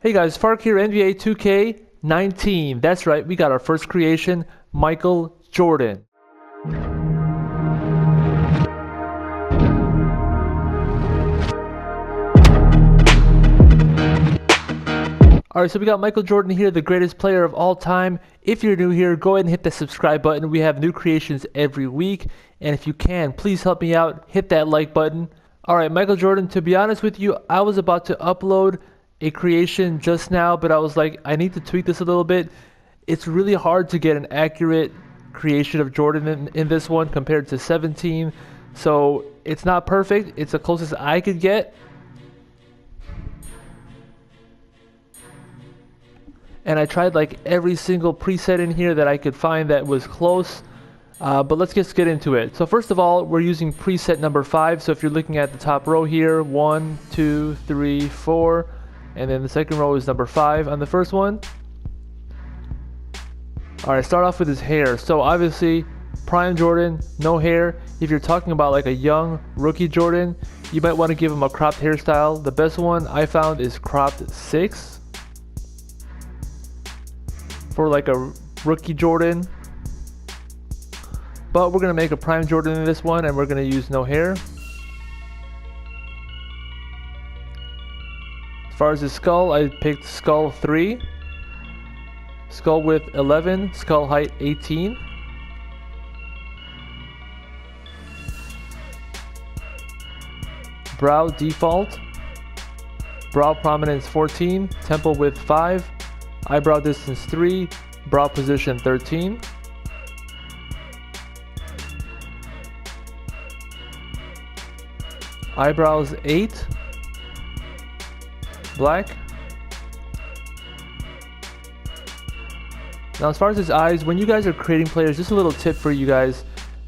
Hey guys, Fark here, NBA 2K19. That's right, we got our first creation, Michael Jordan. Alright, so we got Michael Jordan here, the greatest player of all time. If you're new here, go ahead and hit the subscribe button. We have new creations every week. And if you can, please help me out. Hit that like button. Alright, Michael Jordan, to be honest with you, I was about to upload a creation just now, but I was like, I need to tweak this a little bit. It's really hard to get an accurate creation of Jordan in this one compared to 17. So it's not perfect. It's the closest I could get. And I tried like every single preset in here that I could find that was close. But let's just get into it. So first of all, we're using preset number 5. So if you're looking at the top row here, 1, 2, 3, 4. And then the second row is number 5 on the first one. Alright, start off with his hair. So obviously, prime Jordan, no hair. If you're talking about like a young rookie Jordan, you might want to give him a cropped hairstyle. The best one I found is cropped 6. For like a rookie Jordan. But we're going to make a prime Jordan in this one, and we're going to use no hair. As far as his skull, I picked skull 3, skull width 11, skull height 18. Brow default, brow prominence 14, temple width 5, eyebrow distance 3, brow position 13. Eyebrows 8. Black. Now as far as his eyes, when you guys are creating players, just a little tip for you guys,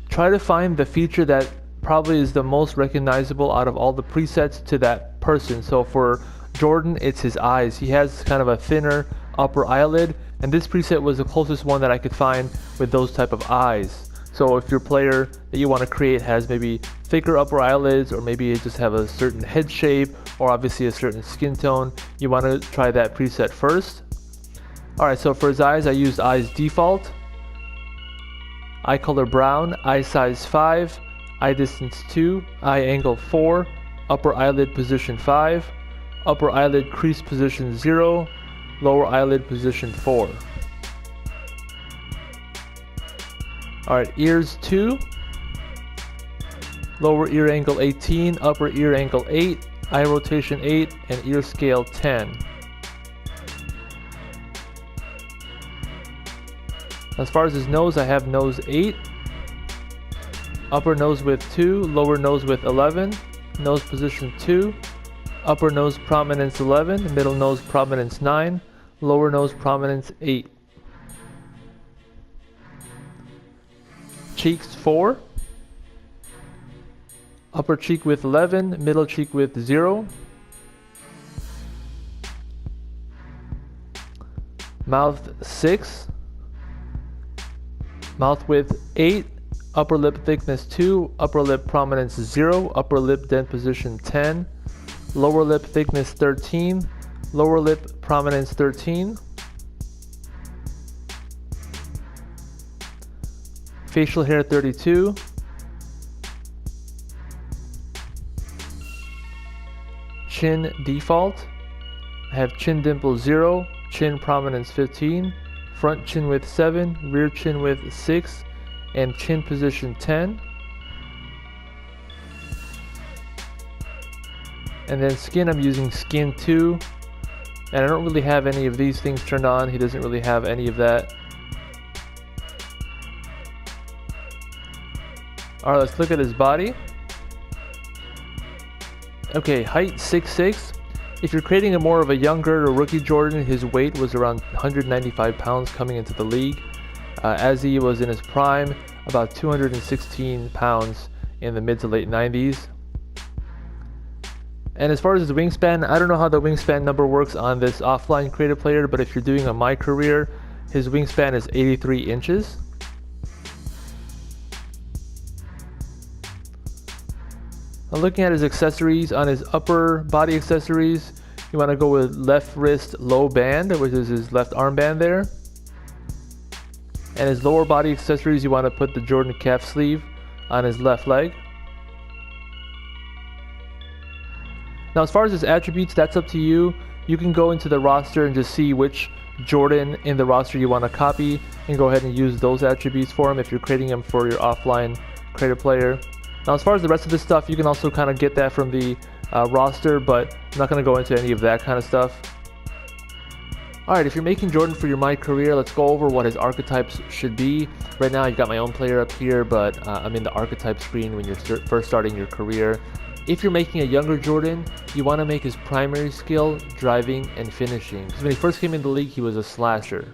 try to find the feature that probably is the most recognizable out of all the presets to that person. So for Jordan, it's his eyes. He has kind of a thinner upper eyelid, and this preset was the closest one that I could find with those type of eyes. So if your player that you want to create has maybe thicker upper eyelids, or maybe you just have a certain head shape, or obviously a certain skin tone, you want to try that preset first. Alright, so for his eyes, I used eyes default, eye color brown, eye size 5, eye distance 2, eye angle 4, upper eyelid position 5, upper eyelid crease position 0, lower eyelid position 4. Alright, ears 2, lower ear angle 18, upper ear angle 8, eye rotation 8, and ear scale 10. As far as his nose, I have nose 8, upper nose width 2, lower nose width 11, nose position 2, upper nose prominence 11, middle nose prominence 9, lower nose prominence 8. Cheeks 4, upper cheek width 11, middle cheek width 0, mouth 6, mouth width 8, upper lip thickness 2, upper lip prominence 0, upper lip dent position 10, lower lip thickness 13, lower lip prominence 13. Facial hair 32. Chin default. I have chin dimple 0, chin prominence 15, front chin width 7, rear chin width 6, and chin position 10. And then skin, I'm using skin 2. And I don't really have any of these things turned on. He doesn't really have any of that. Alright, let's look at his body. Okay, height 6'6". If you're creating a more of a younger or rookie Jordan, his weight was around 195 pounds coming into the league. As he was in his prime, about 216 pounds in the mid to late 90s. And as far as his wingspan, I don't know how the wingspan number works on this offline creative player, but if you're doing a MyCareer, his wingspan is 83 inches. Looking at his accessories, on his upper body accessories, you want to go with left wrist low band, which is his left armband there. And his lower body accessories, you want to put the Jordan calf sleeve on his left leg. Now as far as his attributes, that's up to you. You can go into the roster and just see which Jordan in the roster you want to copy and go ahead and use those attributes for him if you're creating them for your offline creator player. Now as far as the rest of this stuff, you can also kind of get that from the roster, but I'm not going to go into any of that kind of stuff. Alright, if you're making Jordan for your MyCareer, let's go over what his archetypes should be. Right now I've got my own player up here, but I'm in the archetype screen when you're first starting your career. If you're making a younger Jordan, you want to make his primary skill driving and finishing. Because when he first came in the league, he was a slasher.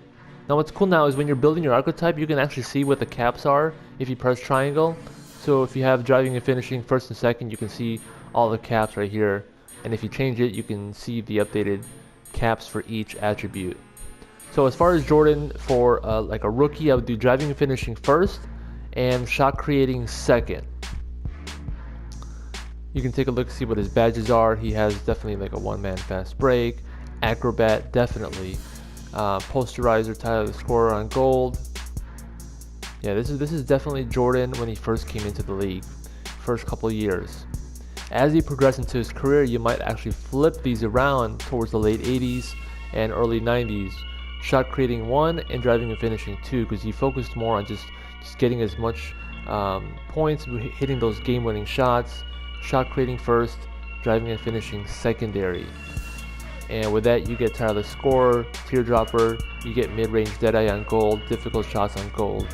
Now what's cool now is when you're building your archetype, you can actually see what the caps are if you press triangle. So if you have driving and finishing first and second, you can see all the caps right here. And if you change it, you can see the updated caps for each attribute. So as far as Jordan for like a rookie, I would do driving and finishing first and shot creating second. You can take a look and see what his badges are. He has definitely like a one-man fast break, acrobat definitely, posterizer, title of the scorer on gold. Yeah, this is definitely Jordan when he first came into the league, first couple of years. As he progressed into his career, you might actually flip these around towards the late 80s and early 90s. Shot creating 1 and driving and finishing 2, because he focused more on just getting as much points, hitting those game-winning shots. Shot creating first, driving and finishing secondary. And with that, you get title of the scorer, teardropper, you get mid-range deadeye on gold, difficult shots on gold.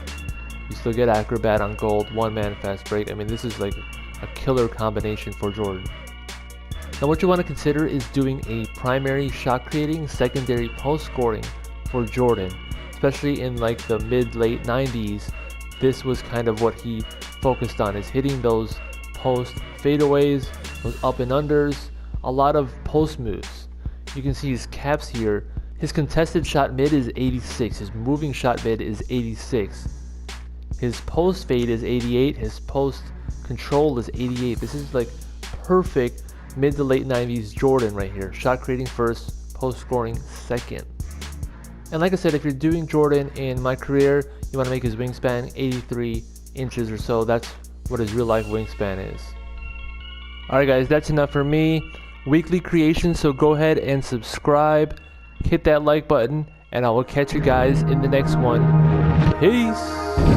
You still get acrobat on gold, one-man fast break. I mean, this is like a killer combination for Jordan. Now what you want to consider is doing a primary shot creating, secondary post scoring for Jordan, especially in like the mid-late 90s. This was kind of what he focused on, is hitting those post fadeaways, those up and unders, a lot of post moves. You can see his caps here. His contested shot mid is 86, his moving shot mid is 86, his post fade is 88, his post control is 88. This is like perfect mid to late 90s Jordan right here. Shot creating first, post scoring second. And like I said, if you're doing Jordan in MyCareer, you want to make his wingspan 83 inches or so. That's what his real life wingspan is. Alright guys, that's enough for me. Weekly creation, so go ahead and subscribe, hit that like button, and I will catch you guys in the next one. Peace!